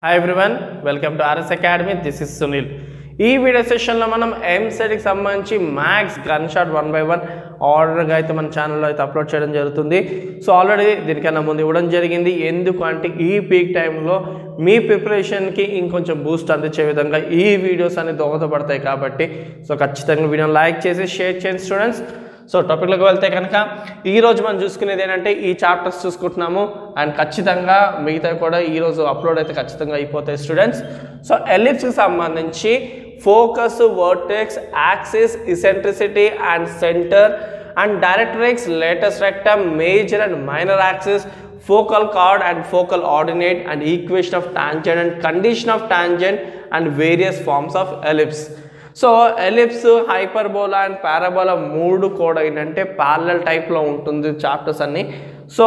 Hi everyone, welcome to RS Academy. This is Sunil. ఈ video సెషన్లో మనం ఎంసెట్కి సంబంధించి మ్యాథ్స్ గన్ షాట్ 1 by 1 ఆర్డర్గా అయితే మన ఛానల్లో అయితే అప్లోడ్ చేయడం జరుగుతుంది. సో ఆల్రెడీ దీనికన్నా ముందు ఇవ్వడం జరిగింది. ఎందుకు అంటే ఈ పీక్ టైంలో మీ ప్రిపరేషన్కి ఇంకొంచెం బూస్ట్ అందించే విధంగా ఈ వీడియోస్ అన్ని దోహదపడతాయి కాబట్టి సో ఖచ్చితంగా వీడియోని లైక్ చేసి షేర్ చేయండి స్టూడెంట్స్. సో టాపిక్లోకి వెళ్తే కనుక ఈరోజు మనం చూసుకునేది ఏంటంటే ఈ చాప్టర్స్ చూసుకుంటున్నాము అండ్ ఖచ్చితంగా మిగతా కూడా ఈరోజు అప్లోడ్ అయితే ఖచ్చితంగా అయిపోతాయి స్టూడెంట్స్. సో ఎలిప్స్కి సంబంధించి focus, vertex, axis, eccentricity and centre and directrix, latus rectum, major and minor axis, focal chord and focal ordinate and equation of tangent and condition of tangent and various forms of ellipse. So ellipse, hyperbola and parabola మూడు కూడా ఏంటంటే parallel టైప్లో ఉంటుంది chapters అన్నీ. So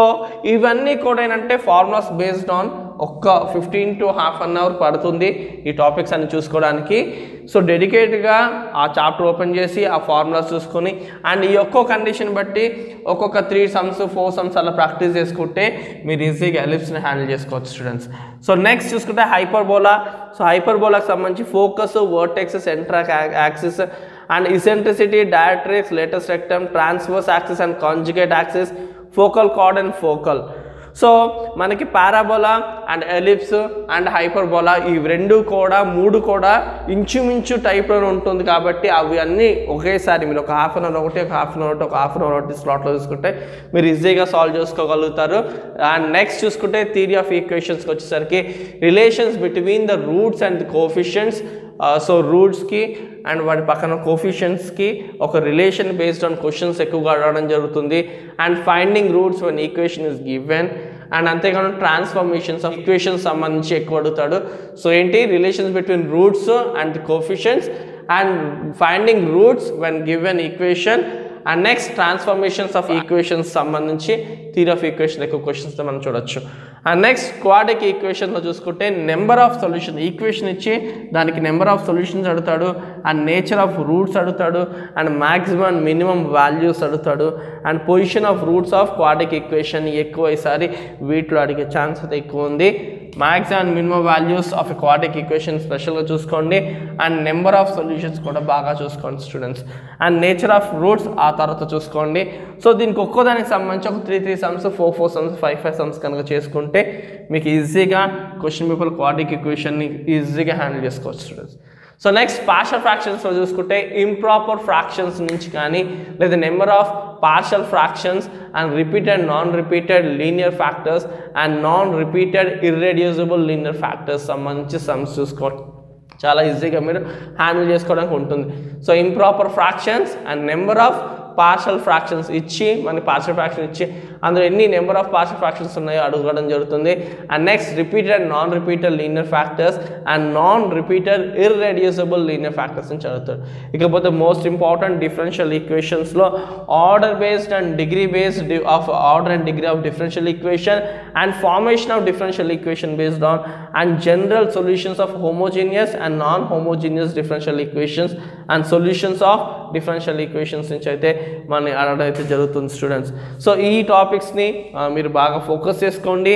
ఇవన్నీ కూడా ఏంటంటే formulas based on ఒక్క 15 to half an hour పడుతుంది ఈ టాపిక్స్ అన్ని చూసుకోవడానికి. సో డెడికేట్గా ఆ చాప్టర్ ఓపెన్ చేసి ఆ ఫార్ములాస్ చూసుకొని అండ్ ఈ ఒక్కో కండిషన్ బట్టి ఒక్కొక్క 3 sums 4 sums అలా ప్రాక్టీస్ చేసుకుంటే మీరు ఈజీగా ఎలిప్స్ని హ్యాండిల్ చేసుకోవచ్చు స్టూడెంట్స్. సో నెక్స్ట్ చూసుకుంటే హైపర్బోలా. సో హైపర్బోలాకి సంబంధించి focus, vertex, centre axis and eccentricity, directrix, latus rectum, transverse axis and conjugate axis, focal chord and focal. So మనకి parabola and ellipse and hyperbola ఈ మూడు కూడా ఇంచుమించు టైప్లో ఉంటుంది కాబట్టి అవి అన్నీ ఒకేసారి మీరు ఒక హాఫ్ అన్ అవర్ ఒకటి, ఒక హాఫ్ అన్ అవర్ ఒక హాఫ్ అన్ అవర్ ఒకటి స్లాట్లో చూసుకుంటే మీరు ఈజీగా సాల్వ్ చేసుకోగలుగుతారు. అండ్ నెక్స్ట్ చూసుకుంటే థియరీ ఆఫ్ ఈక్వేషన్స్కి వచ్చేసరికి relations between the roots and coefficients. So రూట్స్కి అండ్ వాటి పక్కన కోఫిషియన్స్కి ఒక రిలేషన్ బేస్డ్ ఆన్ క్వశ్చన్స్ ఎక్కువగా అడగడం జరుగుతుంది. And finding roots one equation is given and అంతేకాదు ట్రాన్స్ఫర్మేషన్స్ ఆఫ్ ఈక్వేషన్స్ సంబంధించి ఎక్కువ అడుగుతాడు. సో ఏంటి relations between roots and coefficients and finding roots when given equation and next transformations of equations సంబంధించి theory of equation ఎక్కువ క్వశ్చన్స్తో మనం చూడొచ్చు. And next quadric ఈక్వేషన్లో చూసుకుంటే నెంబర్ ఆఫ్ సొల్యూషన్ ఈక్వేషన్ ఇచ్చి దానికి నెంబర్ ఆఫ్ సొల్యూషన్స్ అడుగుతాడు అండ్ నేచర్ ఆఫ్ రూట్స్ అడుగుతాడు and maximum and minimum values అడుగుతాడు and position of roots of quadratic equation ఎక్కువ ఈసారి వీటిలో అడిగే ఛాన్స్ అయితే ఎక్కువ ఉంది. Maximum and minimum values of a quadratic equation స్పెషల్గా చూసుకోండి అండ్ నెంబర్ ఆఫ్ సొల్యూషన్స్ కూడా బాగా చూసుకోండి students and nature of roots ఆ తర్వాత చూసుకోండి. సో దీనికి ఒక్కోదానికి సంబంధించి ఒక 3 sums 4 sums 5 sums కనుక చేసుకుంటే మీకు ఈజీగా క్వశ్చన్ పేపర్ క్వాడ్రిక్ ఈక్వేషన్ని ఈజీగా హ్యాండిల్ చేసుకోవచ్చు స్టూడెంట్స్. సో నెక్స్ట్ పార్షల్ ఫ్రాక్షన్స్లో చూసుకుంటే ఇంప్రాపర్ ఫ్రాక్షన్స్ నుంచి కానీ లేదా number of partial fractions and repeated non repeated linear factors and non repeated irreducible linear factors సంబంధించి సమ్స్ చూసుకోండి చాలా ఈజీగా మీరు హ్యాండిల్ చేసుకోవడానికి ఉంటుంది. So improper fractions and number of partial fractions ఇచ్చి మనకి పార్షల్ ఫ్రాక్షన్ ఇచ్చి అందులో ఎన్ని నెంబర్ ఆఫ్ పార్షల్ ఫ్రాక్షన్స్ ఉన్నాయో అడగడం జరుగుతుంది. And next repeated non repeated linear factors and non repeated irreducible linear factors అని చదువుతారు. ఇకపోతే మోస్ట్ ఇంపార్టెంట్ డిఫరెన్షియల్ ఈక్వేషన్స్లో order based and degree based of order and degree of differential equation and formation of differential equation based on and general solutions of homogeneous and non homogeneous differential equations and solutions of differential equations నుంచి అయితే మన అడగడం అయితే జరుగుతుంది students. So ఈ టాపిక్స్ని మీరు బాగా focus చేసుకోండి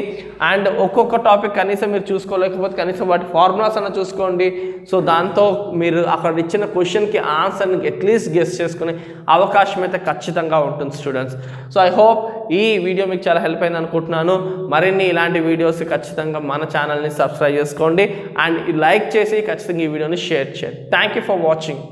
అండ్ ఒక్కొక్క టాపిక్ కనీసం మీరు చూసుకోలేకపోతే కనీసం వాటి ఫార్ములాస్ అన్న చూసుకోండి. సో దాంతో మీరు అక్కడ ఇచ్చిన క్వశ్చన్కి ఆన్సర్ని అట్లీస్ట్ గెస్ చేసుకునే అవకాశం అయితే ఖచ్చితంగా ఉంటుంది స్టూడెంట్స్. సో ఐ హోప్ ఈ వీడియో మీకు చాలా హెల్ప్ అయింది అనుకుంటున్నాను. మరిన్ని ఇలాంటి వీడియోస్ ఖచ్చితంగా మన ఛానల్ని సబ్స్క్రైబ్ చేసుకోండి అండ్ లైక్ చేసి ఖచ్చితంగా ఈ వీడియోని షేర్ చేయండి. Thank you for watching.